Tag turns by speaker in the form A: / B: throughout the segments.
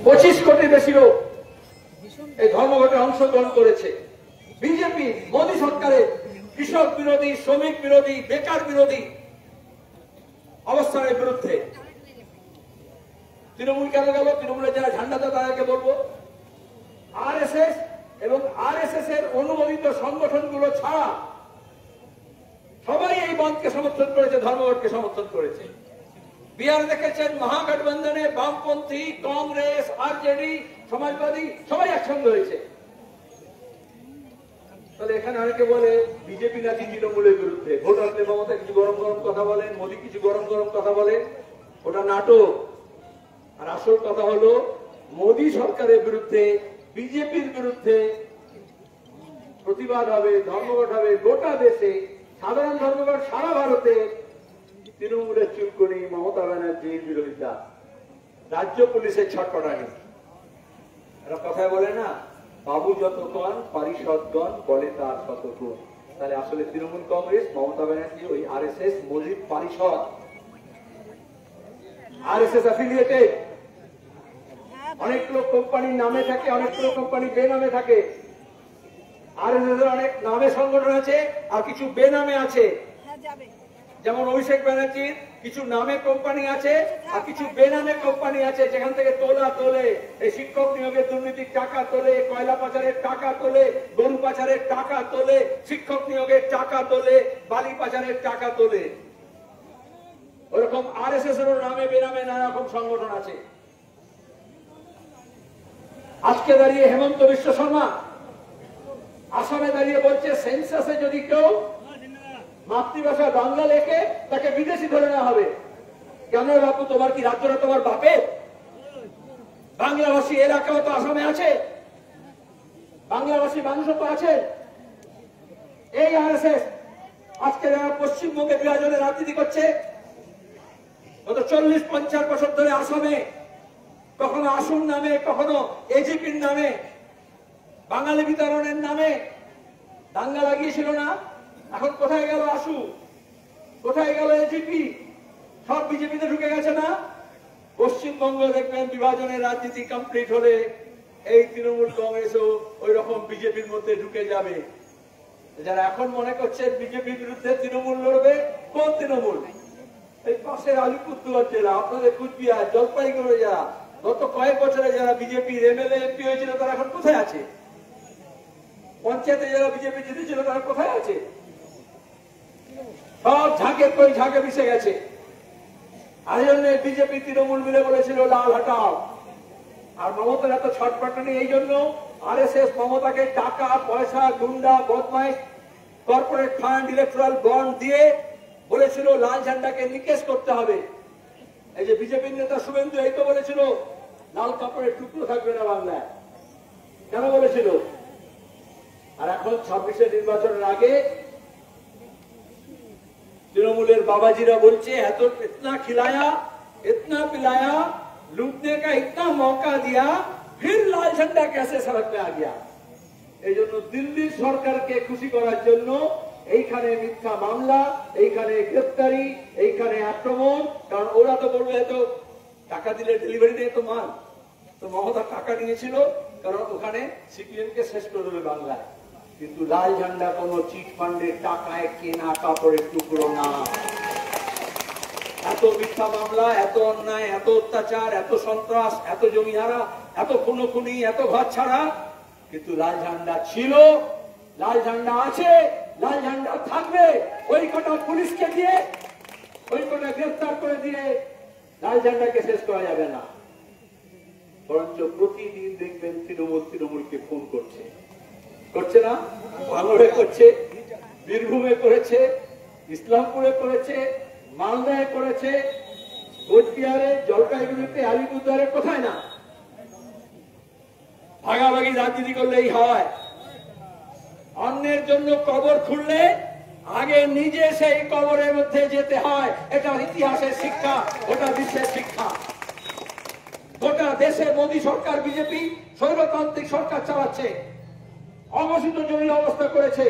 A: 25 কোটির বেশি লোক এই ধর্মঘটে অংশগ্রহণ করেছে। বিজেপি মোদী সরকারের কৃষক বিরোধী, শ্রমিক বিরোধী, বেকার বিরোধী অবস্থানের বিরুদ্ধে তৃণমূল কেন গেল? তৃণমূলের যারা ঝান্ডা দেয় তাদেরকে বলবো, আরএসএস এবং আরএসএস এর অনুমোদিত সংগঠনগুলো ছাড়া সবাই এই বন্ধকে সমর্থন করেছে, ধর্মঘটকে সমর্থন করেছে। বিহার দেখেছেন মহাগঠবন্ধনে বামপন্থী, কংগ্রেস, আরজেডি, সমাজবাদী সবাই একসঙ্গে হয়েছে। তাহলে এখানে অনেকে বলে বিজেপি নাকি তৃণমূলের বিরুদ্ধে, ভোট আসলে মমতা কিছু গরম গরম কথা বলেন, মোদী কিছু গরম গরম কথা বলেন, ওটা নাটক। আর আসল কথা হলো মোদী সরকারের বিরুদ্ধে, বিজেপির বিরুদ্ধে প্রতিবাদ হবে, ধর্মঘট হবে গোটা দেশে, সাধারণ ধর্মঘট সারা ভারতে। তৃণমূলের চুলকুনি, মমতা ব্যানার্জির বিরোধিতা, রাজ্য পুলিশের ছটফটানি। এরা কথায় বলে না, বাবু যতক্ষণ পারিষদগণ বলে তার শতগুণ। তাহলে আসলে তৃণমূল কংগ্রেস, মমতা ব্যানার্জি ওই আরএসএস মজিদ পারিষদ, আরএসএস অ্যাফিলিয়েটেড। অনেকগুলো কোম্পানির নামে থাকে, অনেকগুলো কোম্পানি বেনামে থাকে। আরএসএস এর অনেক নামে সংগঠন আছে আর কিছু বেনামে আছে। যেমন অভিষেক ব্যানার্জির কিছু নামে কোম্পানি আছে আর কিছু বেনামে কোম্পানি আছে, যেখান থেকে তোলে, এই শিক্ষক নিয়োগের দুর্নীতির টাকা তোলে, কয়লা পাচারের টাকা তোলে, গরু পাচারের টাকা তোলে, শিক্ষক নিয়োগের টাকা তোলে, বালি পাচারের টাকা তোলে। ওরকম আরএসএস এর নামে বেনামে নানা রকম সংগঠন আছে। আজকে দাঁড়িয়ে হেমন্ত বিশ্ব শর্মা আসামে দাঁড়িয়ে বলছে সেন্সাসে যদি কেউ মাতৃভাষা বাংলা লেখে তাকে বিদেশি ধরে নেওয়া হবে। কেন বাপু, তোমার কি রাজ্যটা তোমার বাপের? বাংলাভাষী এলাকাও তো আসামে আছে, বাংলাভাষী মানুষও তো আছে। এই আরএসএস আজকে যারা পশ্চিমবঙ্গে বিভাজনের রাজনীতি করছে, গত 40-50 বছর ধরে আসামে কখনো আসুন নামে, কখনো এজিপির নামে, বাঙালি বিতরণের নামে দাঙ্গা লাগিয়েছিল না? এখন কোথায় গেল আসু, কোথায় গেল এজিপি? সব বিজেপিতে ঢুকে গেছে না? পশ্চিমবঙ্গ দেখবেন বিভাজনের রাজনীতি কমপ্লিট হলে এই তৃণমূল কংগ্রেসও ওই রকম বিজেপির মধ্যে ঢুকে যাবে। যারা এখন মনে করছেন বিজেপির বিরুদ্ধে তৃণমূল লড়বে, কোন তৃণমূল? এই পাশের আলিপুরদুয়ার জেলা, আপনাদের কুচবিহার, জলপাইগুড়ি, যারা গত কয়েক বছরে যারা বিজেপির এমএলএ এমপি হয়েছিল তারা এখন কোথায় আছে? পঞ্চায়েতে যারা বিজেপি জিতেছিল তারা কোথায় আছে? সব ঝাঁকের কই ঝাঁকে মিশে গেছে। আর জন্য বিজেপি তৃণমূল মিলে বলেছিল লাল হটাও। আর মমতার এত ছটফটানি এই জন্য, আরএসএস মমতাকে টাকা পয়সা, গুন্ডা, বদমাইশ, কর্পোরেট ফান্ড, ইলেকট্রাল বন্ড দিয়ে বলেছিল লাল ঝান্ডাকে নিকেশ করতে হবে। এই যে বিজেপির নেতা শুভেন্দু এই তো বলেছিল লাল কাপড়ের টুকরো থাকবে না বাংলায়। কেন বলেছিল? আর এখন 26-এর নির্বাচনের আগে तृणमूलेर बाबाजीरा बोलছে এত इतना खिलाया इतना पिलाया लूटने का इतना मौका दिया फिर लाल झंडा कैसे सड़क पे आ गया। এই জন্য দিল্লি সরকারকে খুশি করার জন্য এইখানে মিথ্যা মামলা, এইখানে গ্রেফতারি, এইখানে আক্রমণ। কারণ ওরা তো বলবে তো টাকা দিলে ডেলিভারি দেয় তো মাল, তো মমতা টাকা নিয়েছিল কারণ ওখানে সিপিএম কে শেষ করে দেবে বাংলায়। কিন্তু লাল ঝান্ডা কোন চিট ফান্ডের টাকায় কেনা কাপড়ের টুকরো না। এত মিথ্যা মামলা, এত অন্যায়, এত অত্যাচার, এত সন্ত্রাস, এত জমিহারা, এত খুনোখুনি, এত ঘর ছাড়া, কিন্তু লাল ঝান্ডা ছিল, লাল ঝান্ডা আছে, লাল ঝান্ডা থাকবে। ওই কটা পুলিশকে দিয়ে, ওই কটা গ্রেফতার করে দিয়ে লাল ঝান্ডাকে শেষ করা যাবে না। বরঞ্চ প্রতিদিন দেখবেন তৃণমূলকে ফোন করছে, করছে না? ভাঙড়ে করছে, বীরভূমে করেছে, ইসলামপুরে করেছে, মালদায় করেছে, কোচবিহারে, জলপাইগুড়িতে, আলিপুরদুয়ারে, কোথায় না? ভাগাভাগি রাজনীতি করলেই হয়। অন্যের জন্য কবর খুললে আগে নিজে সেই কবরের মধ্যে যেতে হয়। এটা ইতিহাসের শিক্ষা, ওটা বিশ্বের শিক্ষা। গোটা দেশে মোদী সরকার, বিজেপি স্বৈরতান্ত্রিক সরকার চালাচ্ছে, অঘোষিত জমি অবস্থা করেছে।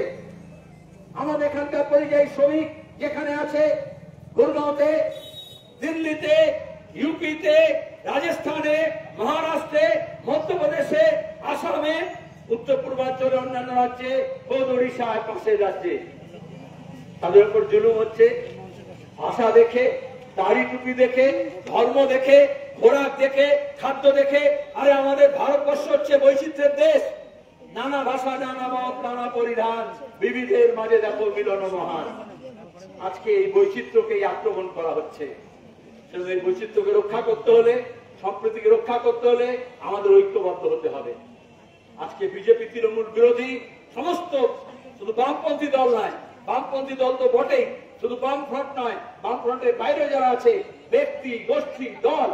A: আমাদের এখানকার পরিযায়ী শ্রমিক যেখানে আছে, গুরগাঁওতে, দিল্লিতে, ইউপিতে, রাজস্থানে, মহারাষ্ট্রে, আসামে, উত্তর পূর্বাঞ্চলে অন্যান্য রাজ্যে, বোধ ওড়িশায়, পাশের রাজ্যে তাদের উপর জুলুম হচ্ছে। ভাষা দেখে, দাড়ি টুপি দেখে, ধর্ম দেখে, খোরাক দেখে, খাদ্য দেখে। আরে আমাদের ভারতবর্ষ হচ্ছে বৈচিত্র্যের দেশ। নানা ভাষা, নানা মত, নানা পরিধান, বিবিধের মাঝে দেখো মিলন মহান। আজকে এই বৈচিত্র্যকেই আক্রমণ করা হচ্ছে। এই বৈচিত্র্যকে রক্ষা করতে হলে, সম্প্রীতিকে রক্ষা করতে হলে আমাদের ঐক্যবদ্ধ হতে হবে। আজকে বিজেপি তৃণমূল বিরোধী সমস্ত, শুধু বামপন্থী দল নয়, বামপন্থী দল তো বটেই, শুধু বাম ফ্রন্ট নয়, বাম ফ্রন্টের বাইরে যারা আছে, ব্যক্তি, গোষ্ঠী, দল,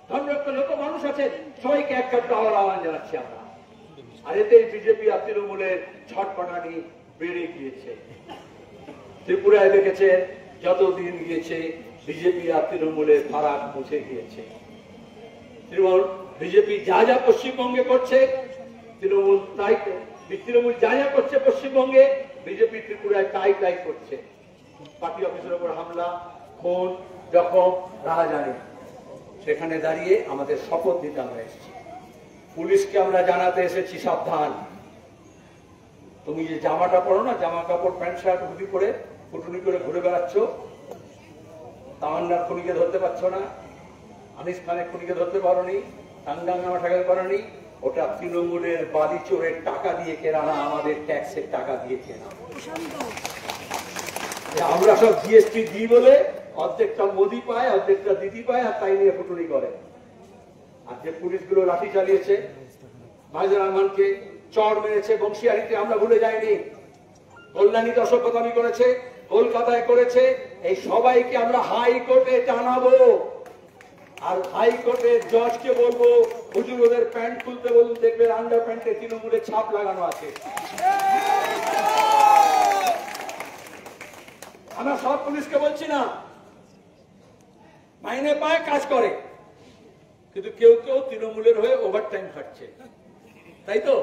A: ধর্মনিরপেক্ষ যত মানুষ আছে, সবাইকে এক কাট্টা হওয়ার আহ্বান জানাচ্ছি আমরা। আর এতে বিজেপি আর তৃণমূলের ছটপটানি বেড়ে গিয়েছে। ত্রিপুরায় দেখেছেন যতদিন গিয়েছে বিজেপি আর তৃণমূলের ফারাক মুছে গিয়েছে। বিজেপি যা যা পশ্চিমবঙ্গে করছে, তৃণমূল যা যা করছে পশ্চিমবঙ্গে, বিজেপি ত্রিপুরায় তাই তাই করছে। পার্টি অফিসের উপর হামলা, খুন, জখম, রাহাজানি। সেখানে দাঁড়িয়ে আমাদের শপথ দিতে আমরা এসেছি। পুলিশকে আমরা জানাতে এসেছি, সাবধান, তুমি যে জামাটা পরো না, জামা কাপড় প্যান্ট শার্ট হুডি করে ফুটুনি করে ঘুরে বেড়াচ্ছ, তামান্নার খুনিকে ধরতে পারছো না, আনিস খানের খুনিকে ধরতে পারোনি, টাঙ্গাঙ্গামা ঠেকাতে পারোনি, ওটা তৃণমূলের বালি চোরের টাকা দিয়ে কেনা না, আমাদের ট্যাক্সের টাকা দিয়ে কেনা। আমরা সব জিএসটি দিই বলে অর্ধেকটা মোদি পায়, অর্ধেকটা দিদি পায়, আর তাই নিয়ে ফুটুনি করে। আর যে পুলিশগুলো লাঠি চালিয়েছে, মাইজুর রহমানকে চড় মেরেছে, বংশিয়ারিতে আমরা ভুলে যাইনি, কল্যাণীতে অসভ্যতামি করেছে, কলকাতায় করেছে, এই সবাইকে আমরা হাইকোর্টে জানাবো। আর হাইকোর্টের জজকে বলবো, হুজুর ওদের প্যান্ট খুলতে বলুন, দেখবেন আন্ডার প্যান্টে তৃণমূলের ছাপ লাগানো আছে। আমরা সব পুলিশকে বলছি না, মাইনে পায়, কাজ করে, কিন্তু কেউ কেউ তৃণমূলের হয়ে ওভারটাইম খাটছে, তাই তো?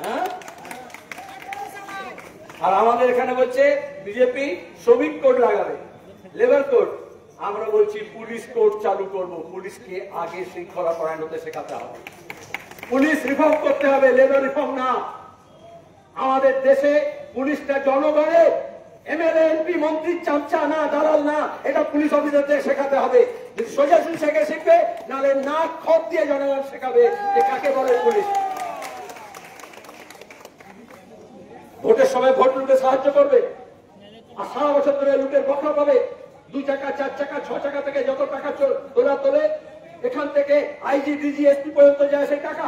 A: হ্যাঁ। আর আমাদের এখানে বলছে বিজেপি শ্রমিক কোড লাগাবে, লেবার কোড। আমরা বলছি পুলিশ কোড চালু করব। পুলিশকে আগে শৃঙ্খলা পরায়ণ হতে শেখাতে হবে, পুলিশ রিফর্ম করতে হবে, লেবার রিফর্ম না। আমাদের দেশে পুলিশটা জনগণের, এমএলএ এমপি মন্ত্রীর চামচা না, দালাল না, এটা পুলিশ অফিসারদের শেখাতে হবে। যদি সোজাসুজি শিখবে, নাহলে নাক খত দিয়ে জনগণ শেখাবে যে কাকে বলে পুলিশ। ভোটের সময় ভোট লুটে সাহায্য করবে, আর সারা বছর ধরে লুটের বকরা পাবে। 2 চাকা, 4 চাকা, 6 চাকা থেকে যত টাকা তোলে, এখান থেকে আইজি, ডিজি, এসপি পর্যন্ত যায় সেই টাকা।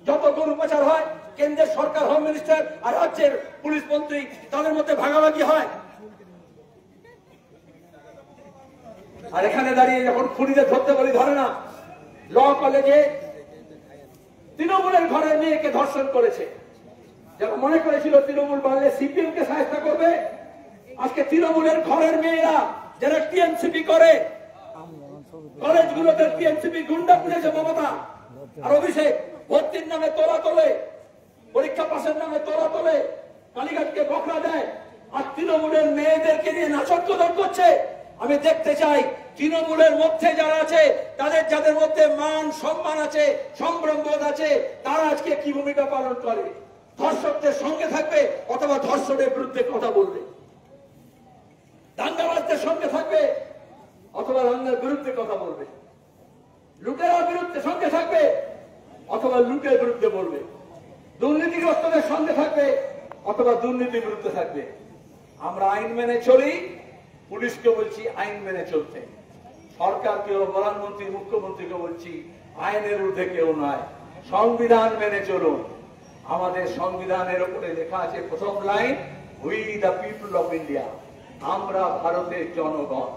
A: যত গরু পাচার হয়, কেন্দ্রের সরকার, হোম মিনিস্টার আর রাজ্যের পুলিশ মন্ত্রী, তাদের মধ্যে ভাগাভাগি হয়। আর এখানে দাঁড়িয়ে যখন খুনিদের ধরতে বলি, ধরে না। ল কলেজে তৃণমূলের ঘরের মেয়েকে ধর্ষণ করেছে। যারা মনে করেছিল তৃণমূল বাড়লে সিপিএম কে সাহায্য করবে, আজকে তৃণমূলের ঘরের মেয়েরা যারা টিএমসিপি করে, কলেজগুলোতে টিএমসিপি গুন্ডা পুলিশে মমতা আর অভিষেক ভর্তির নামে তোলা তোলে, পরীক্ষা পাশের নামে তোলা তোলে, কালীঘাটকে বকরা দেয়, আর তৃণমূলের মেয়েদেরকে নিয়ে নাচক্রদন করছে। আমি দেখতে চাই তৃণমূলের মধ্যে যারা আছে, তাদের যাদের মধ্যে মান সম্মান আছে, সম্ভ্রম বোধ আছে, তারা আজকে কি ভূমিকা পালন করে। ধর্ষকদের সঙ্গে থাকবে অথবা ধর্ষণের বিরুদ্ধে কথা বলবে, দাঙ্গাবাজদের সঙ্গে থাকবে অথবা দাঙ্গার বিরুদ্ধে কথা বলবে, লুটেরার বিরুদ্ধে সঙ্গে থাকবে অথবা লুটের বিরুদ্ধে বলবে, দুর্নীতিগ্রস্তদের সঙ্গে থাকবে অথবা দুর্নীতির বিরুদ্ধে থাকবে। আমরা আইন মেনে চলি, পুলিশকে বলছি আইন মেনে চলতে, সরকারকেও, প্রধানমন্ত্রী, মুখ্যমন্ত্রীকে বলছি আইনের ঊর্ধ্বে কেউ নয়, সংবিধান মেনে চলুন। আমাদের সংবিধানের উপরে লেখা আছে প্রথম line, we the people of India, আমরা ভারতের জনগণ।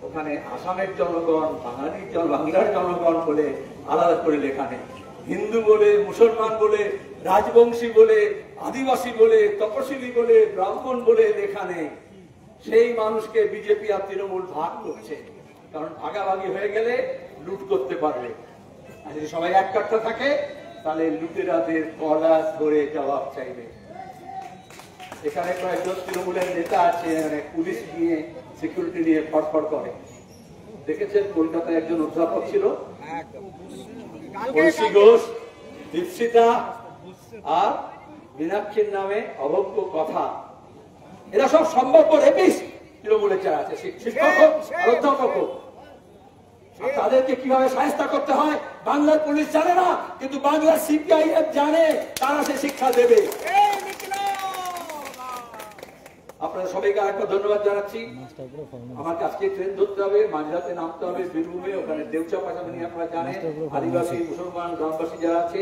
A: ওখানে আসামের জনগণ, বাংলার জনগণ বলে আলাদা করে লেখা নেই। হিন্দু বলে, মুসলমান বলে, রাজবংশী বলে, আদিবাসী বলে, তপশিলি বলে, ব্রাহ্মণ বলে লেখা নেই। সেই মানুষকে বিজেপি আর তৃণমূল ভাগ করছে, কারণ ভাগাভাগি হয়ে গেলে লুট করতে পারবে। আর যদি সবাই এক কাট্টা থাকে, তাহলে লুটেরাদের গলা ধরে জবাব চাইবে। এখানে কয়েকজন তৃণমূলের নেতা আছে, পুলিশ নিয়ে, সিকিউরিটি নিয়ে ফটফট করে। দেখেছেন কলকাতায় একজন অধ্যাপক ছিল, ঐশী ঘোষ, দীপশিতা আর মীনাক্ষীর নামে অভব্য কথা, এরা সব সম্ভাব্য রেপিস্ট তৃণমূলের যারা আছে, শিক্ষক হোক আর অধ্যাপক হোক। তাদেরকে কিভাবে শায়েস্তা করতে হয় বাংলার পুলিশ জানে না, কিন্তু বাংলার সিপিআইএম জানে, তারা সে শিক্ষা দেবে। আপনারা সবাইকে আরেকটা ধন্যবাদ জানাচ্ছি। আমার আজকে ট্রেন ধরতে হবে, মাঝরাতে নামতে হবে বীরভূমে, ওখানে দেউচা পাশাপাশি আপনারা জানেন আদিবাসী মুসলমান গ্রামবাসী যারা আছে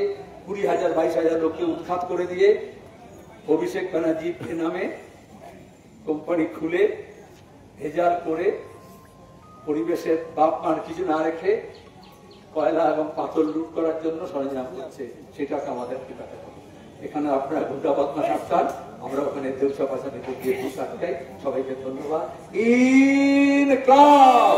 A: 20,000-22,000 লোককে উৎখাত করে দিয়ে অভিষেক ব্যানার্জির নামে কোম্পানি খুলে ভেজাল করে পরিবেশের বাপ মার কিছু না রেখে কয়লা এবং পাথর লুট করার জন্য সরঞ্জাম করছে, সেটাকে আমাদের ঠিকাতে হবে। এখানে আপনারা গুন্ডা বদমাশ আটকান, আমরা ওখানে দেউচা পাশাপাশি গিয়ে আটকাই। সবাইকে ধন্যবাদ। ইনকলাব।